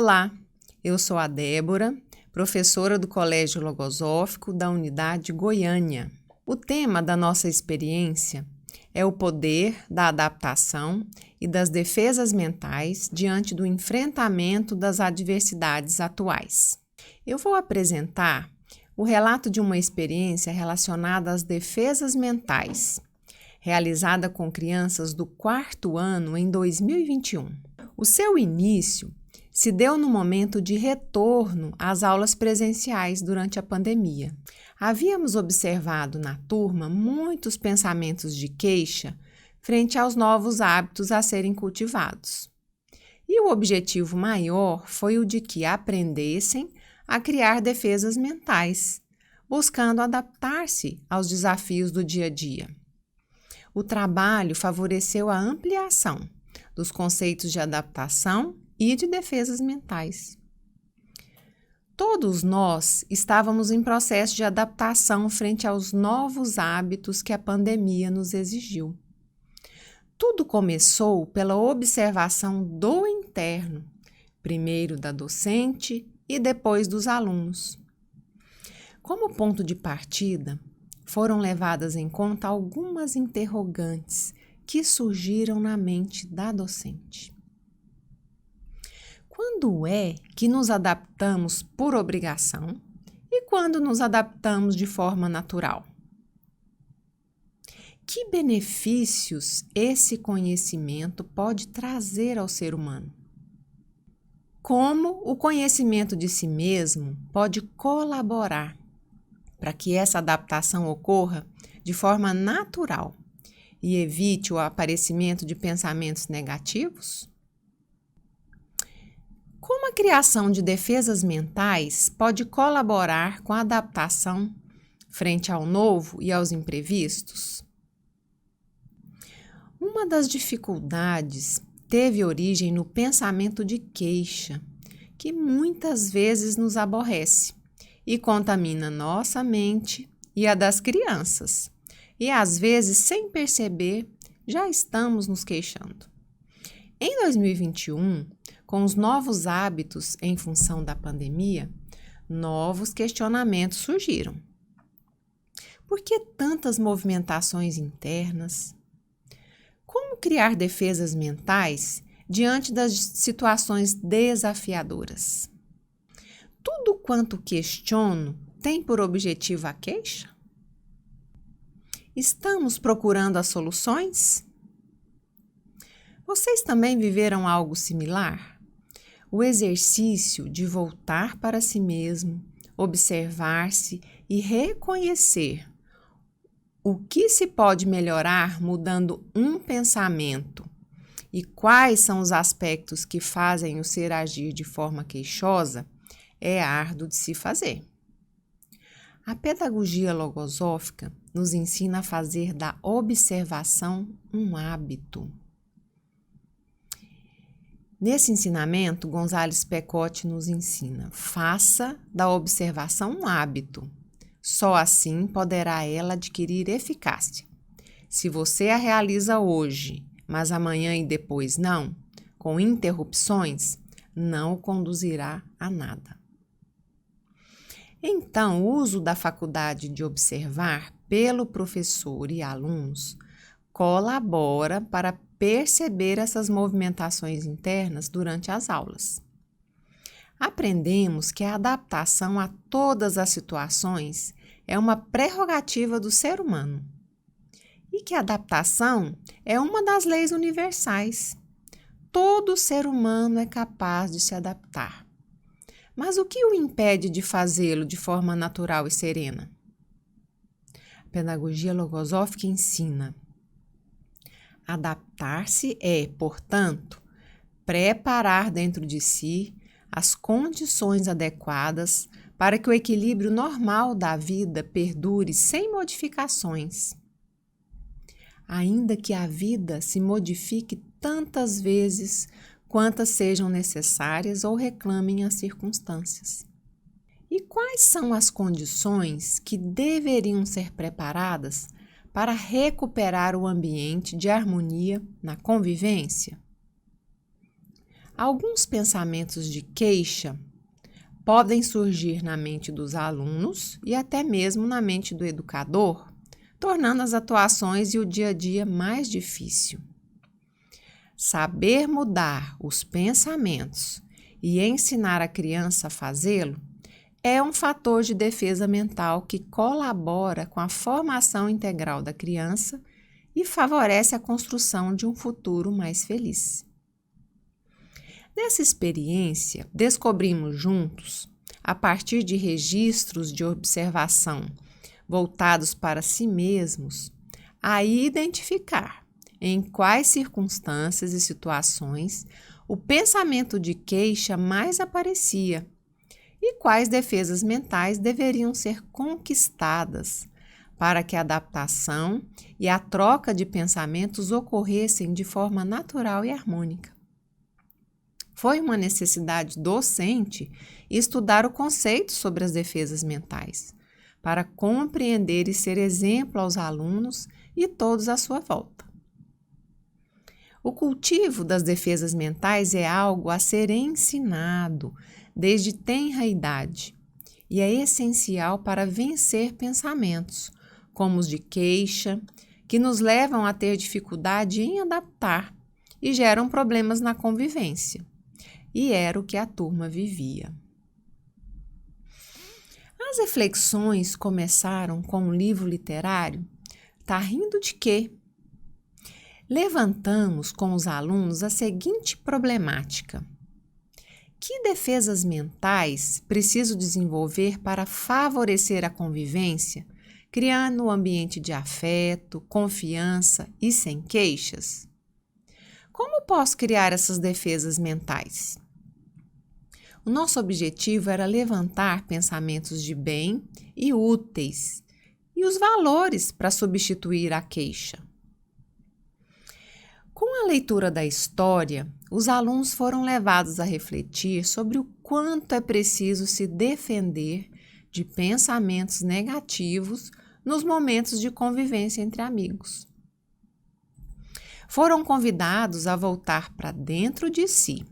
Olá, eu sou a Débora, professora do Colégio Logosófico da Unidade Goiânia. O tema da nossa experiência é o poder da adaptação e das defesas mentais diante do enfrentamento das adversidades atuais. Eu vou apresentar o relato de uma experiência relacionada às defesas mentais, realizada com crianças do 4º ano em 2021. O seu início se deu no momento de retorno às aulas presenciais durante a pandemia. Havíamos observado na turma muitos pensamentos de queixa frente aos novos hábitos a serem cultivados. E o objetivo maior foi o de que aprendessem a criar defesas mentais, buscando adaptar-se aos desafios do dia a dia. O trabalho favoreceu a ampliação dos conceitos de adaptação e de defesas mentais. Todos nós estávamos em processo de adaptação frente aos novos hábitos que a pandemia nos exigiu. Tudo começou pela observação do interno, primeiro da docente e depois dos alunos. Como ponto de partida, foram levadas em conta algumas interrogantes que surgiram na mente da docente. Quando é que nos adaptamos por obrigação e quando nos adaptamos de forma natural? Que benefícios esse conhecimento pode trazer ao ser humano? Como o conhecimento de si mesmo pode colaborar para que essa adaptação ocorra de forma natural e evite o aparecimento de pensamentos negativos? Como a criação de defesas mentais pode colaborar com a adaptação frente ao novo e aos imprevistos? Uma das dificuldades teve origem no pensamento de queixa, que muitas vezes nos aborrece e contamina nossa mente e a das crianças. E às vezes, sem perceber, já estamos nos queixando. Em 2021, com os novos hábitos em função da pandemia, novos questionamentos surgiram. Por que tantas movimentações internas? Como criar defesas mentais diante das situações desafiadoras? Tudo quanto questiono tem por objetivo a queixa? Estamos procurando as soluções? Vocês também viveram algo similar? O exercício de voltar para si mesmo, observar-se e reconhecer o que se pode melhorar mudando um pensamento e quais são os aspectos que fazem o ser agir de forma queixosa é árduo de se fazer. A pedagogia logosófica nos ensina a fazer da observação um hábito. Nesse ensinamento, Gonzales Pecote nos ensina: faça da observação um hábito. Só assim poderá ela adquirir eficácia. Se você a realiza hoje, mas amanhã e depois não, com interrupções, não o conduzirá a nada. Então, o uso da faculdade de observar pelo professor e alunos colabora para perceber essas movimentações internas durante as aulas. Aprendemos que a adaptação a todas as situações é uma prerrogativa do ser humano e que a adaptação é uma das leis universais. Todo ser humano é capaz de se adaptar. Mas o que o impede de fazê-lo de forma natural e serena? A pedagogia logosófica ensina: adaptar-se é, portanto, preparar dentro de si as condições adequadas para que o equilíbrio normal da vida perdure sem modificações. Ainda que a vida se modifique tantas vezes quantas sejam necessárias ou reclamem as circunstâncias. E quais são as condições que deveriam ser preparadas para recuperar o ambiente de harmonia na convivência? Alguns pensamentos de queixa podem surgir na mente dos alunos e até mesmo na mente do educador, tornando as atuações e o dia a dia mais difícil. Saber mudar os pensamentos e ensinar a criança a fazê-lo é um fator de defesa mental que colabora com a formação integral da criança e favorece a construção de um futuro mais feliz. Nessa experiência, descobrimos juntos, a partir de registros de observação voltados para si mesmos, a identificar em quais circunstâncias e situações o pensamento de queixa mais aparecia e quais defesas mentais deveriam ser conquistadas para que a adaptação e a troca de pensamentos ocorressem de forma natural e harmônica. Foi uma necessidade docente estudar o conceito sobre as defesas mentais, para compreender e ser exemplo aos alunos e todos à sua volta. O cultivo das defesas mentais é algo a ser ensinado desde tenra idade e é essencial para vencer pensamentos, como os de queixa, que nos levam a ter dificuldade em adaptar e geram problemas na convivência. E era o que a turma vivia. As reflexões começaram com um livro literário, Tá rindo de quê? Levantamos com os alunos a seguinte problemática: que defesas mentais preciso desenvolver para favorecer a convivência, criando um ambiente de afeto, confiança e sem queixas? Como posso criar essas defesas mentais? O nosso objetivo era levantar pensamentos de bem e úteis e os valores para substituir a queixa. Com a leitura da história, os alunos foram levados a refletir sobre o quanto é preciso se defender de pensamentos negativos nos momentos de convivência entre amigos. Foram convidados a voltar para dentro de si,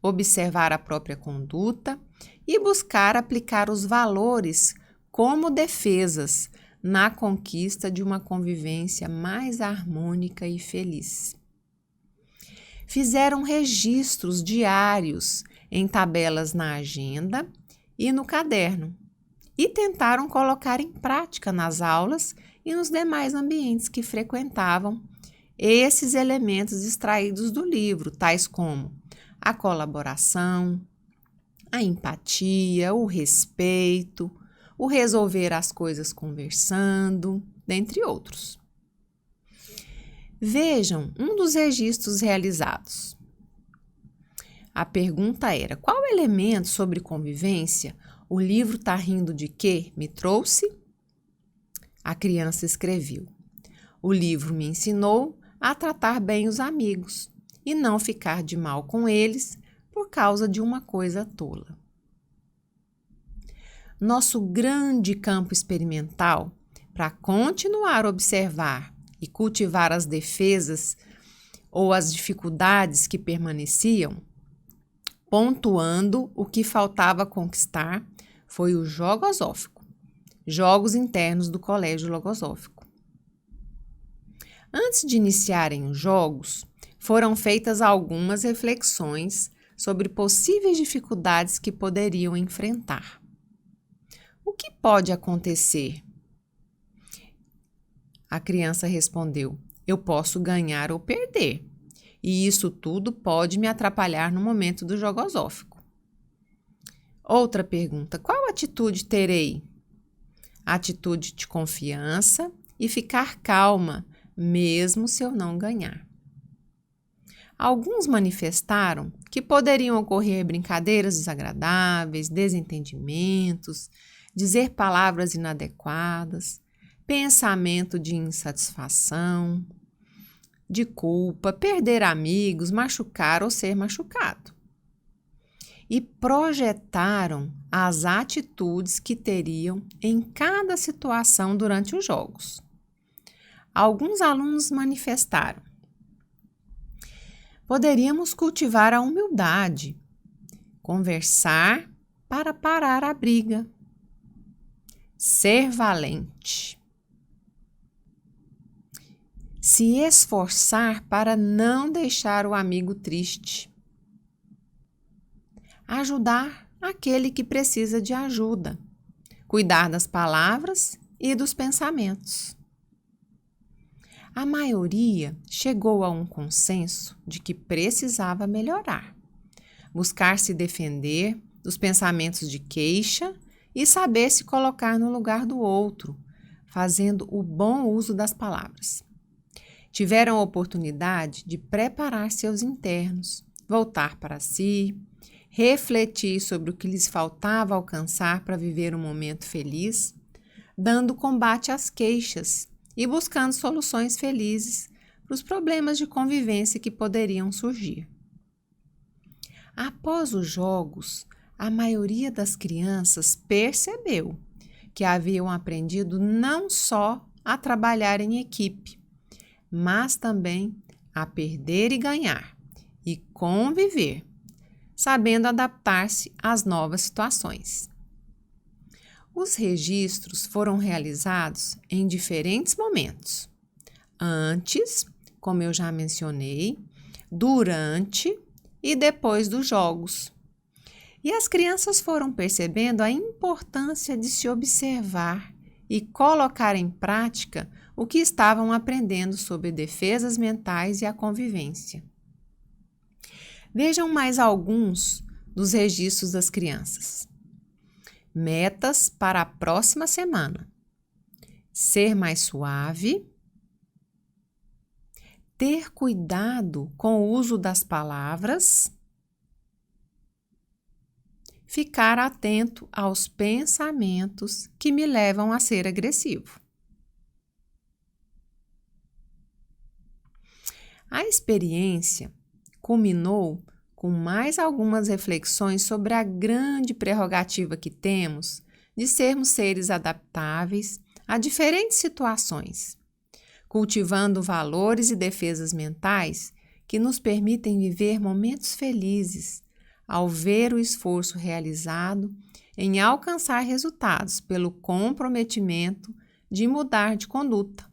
observar a própria conduta e buscar aplicar os valores como defesas na conquista de uma convivência mais harmônica e feliz. Fizeram registros diários em tabelas na agenda e no caderno e tentaram colocar em prática nas aulas e nos demais ambientes que frequentavam esses elementos extraídos do livro, tais como a colaboração, a empatia, o respeito, o resolver as coisas conversando, dentre outros. Vejam um dos registros realizados. A pergunta era: qual elemento sobre convivência o livro Tá rindo de quê me trouxe? A criança escreveu: o livro me ensinou a tratar bem os amigos e não ficar de mal com eles por causa de uma coisa tola. Nosso grande campo experimental para continuar a observar e cultivar as defesas ou as dificuldades que permaneciam, pontuando o que faltava conquistar, foi o Jogosófico, Jogos Internos do Colégio Logosófico. Antes de iniciarem os jogos, foram feitas algumas reflexões sobre possíveis dificuldades que poderiam enfrentar. O que pode acontecer? A criança respondeu: eu posso ganhar ou perder, e isso tudo pode me atrapalhar no momento do jogosófico. Outra pergunta: qual atitude terei? Atitude de confiança e ficar calma, mesmo se eu não ganhar. Alguns manifestaram que poderiam ocorrer brincadeiras desagradáveis, desentendimentos, dizer palavras inadequadas, pensamento de insatisfação, de culpa, perder amigos, machucar ou ser machucado. E projetaram as atitudes que teriam em cada situação durante os jogos. Alguns alunos manifestaram: Poderíamos cultivar a humildade, conversar para parar a briga, ser valente, se esforçar para não deixar o amigo triste, ajudar aquele que precisa de ajuda, cuidar das palavras e dos pensamentos. A maioria chegou a um consenso de que precisava melhorar, buscar se defender dos pensamentos de queixa e saber se colocar no lugar do outro, fazendo o bom uso das palavras. Tiveram a oportunidade de preparar seus internos, voltar para si, refletir sobre o que lhes faltava alcançar para viver um momento feliz, dando combate às queixas e buscando soluções felizes para os problemas de convivência que poderiam surgir. Após os jogos, a maioria das crianças percebeu que haviam aprendido não só a trabalhar em equipe, mas também a perder e ganhar, e conviver, sabendo adaptar-se às novas situações. Os registros foram realizados em diferentes momentos. Antes, como eu já mencionei, durante e depois dos jogos. E as crianças foram percebendo a importância de se observar e colocar em prática o que estavam aprendendo sobre defesas mentais e a convivência. Vejam mais alguns dos registros das crianças. Metas para a próxima semana: ser mais suave, ter cuidado com o uso das palavras, ficar atento aos pensamentos que me levam a ser agressivo. A experiência culminou com mais algumas reflexões sobre a grande prerrogativa que temos de sermos seres adaptáveis a diferentes situações, cultivando valores e defesas mentais que nos permitem viver momentos felizes ao ver o esforço realizado em alcançar resultados pelo comprometimento de mudar de conduta.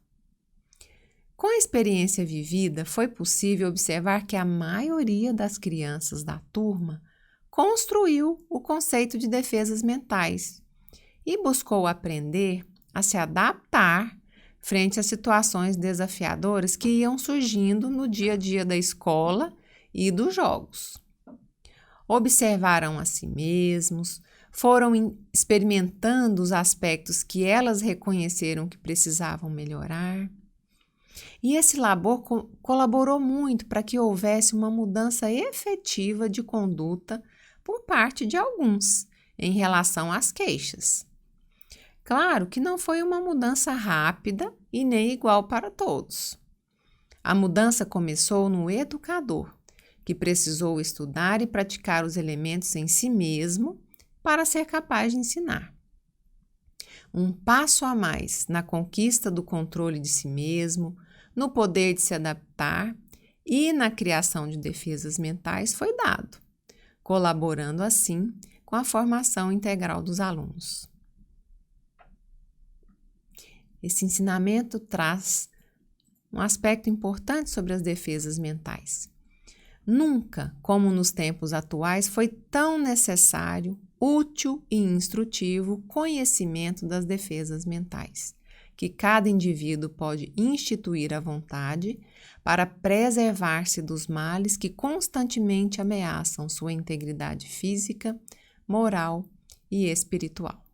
Com a experiência vivida, foi possível observar que a maioria das crianças da turma construiu o conceito de defesas mentais e buscou aprender a se adaptar frente às situações desafiadoras que iam surgindo no dia a dia da escola e dos jogos. Observaram a si mesmos, foram experimentando os aspectos que elas reconheceram que precisavam melhorar. E esse labor colaborou muito para que houvesse uma mudança efetiva de conduta por parte de alguns em relação às queixas. Claro que não foi uma mudança rápida e nem igual para todos. A mudança começou no educador, que precisou estudar e praticar os elementos em si mesmo para ser capaz de ensinar. Um passo a mais na conquista do controle de si mesmo, no poder de se adaptar e na criação de defesas mentais foi dado, colaborando assim com a formação integral dos alunos. Esse ensinamento traz um aspecto importante sobre as defesas mentais. Nunca, como nos tempos atuais, foi tão necessário, útil e instrutivo o conhecimento das defesas mentais, que cada indivíduo pode instituir à vontade para preservar-se dos males que constantemente ameaçam sua integridade física, moral e espiritual.